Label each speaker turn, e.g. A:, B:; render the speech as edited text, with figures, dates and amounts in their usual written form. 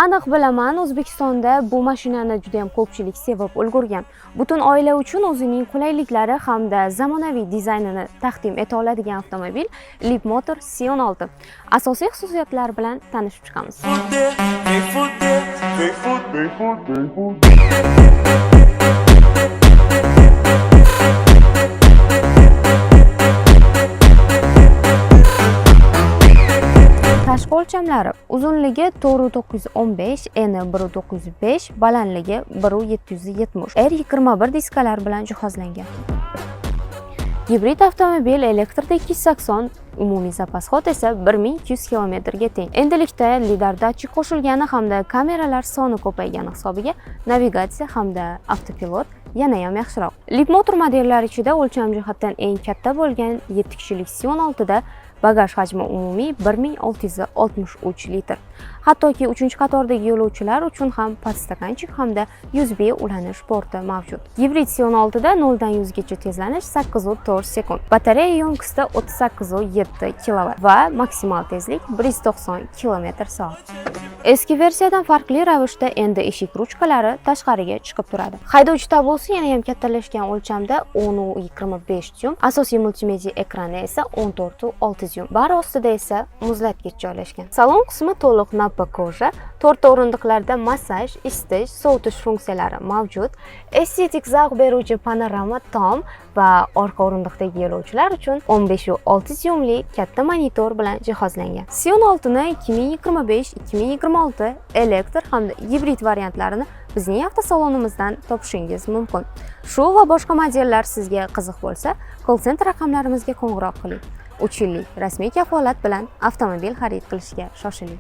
A: Aniq bilaman, O'zbekistonda bu mashinani juda ham ko'pchilik sevib ulgurgan. Butun oila uchun o'zining qulayliklari hamda zamonaviy dizaynini taqdim eta oladigan avtomobil Leapmotor C16. Asosiy xususiyatlari bilan tanishib chiqamiz. Tashqi o'lchamlari: uzunligi 4.915, eni 1.905, balandligi 1.770. R21 diskalar bilan jihozlangan. Gibrid avtomobil elektrda 280, umumiy zapas hod esa 1200 km ga teng. Endilikda lidar datchik qo'shilgani hamda kameralar soni ko'paygani hisobiga navigatsiya hamda avtopilot yana ham yaxshiroq. Leapmotor modellari ichida o'lcham jihatdan eng katta bo'lgan 7 kishilik C16 da bagaj hajmi umumiy 1663 litr. Hattoki 3-qatordagi yo'lovchilar uchun ham podstakanchik hamda USB ulanish porti mavjud. Gibrid C16 da 0 dan 100 gacha tezlanish 8.4 sekund. Batareya yo'nqisida 38.7 kW va maksimal tezlik 190 km/s. Eski versiyadan farqli ravishda endi eshik ruchkalari tashqariga chiqib turadi. Haydovchi tablosi yana ham kattalashgan o'lchamda 10.25 dyum, asosiy multimedia ekrani esa 14.6 dyum. Bar ostida esa muzlatgich joylashgan. Salon qismi to'liq nappa koja, 4 o'rindiqlarda massaj, isitish, sovutish funksiyalari mavjud. Estetik zavq beruvchi panorama tom va orqa o'rindiqdagi yo'lovchilar uchun 15.6 dyumli katta monitor bilan jihozlangan. C16 ni 2025-2026 elektr hamda gibrid variantlarini bizning avtosalonimizdan topishingiz mumkin. Shu va boshqa modellar sizga qiziq bo'lsa, call center raqamlarimizga qo'ng'iroq qiling. 3 yillik rasmiy kafolat bilan avtomobil xarid qilishga shoshiling.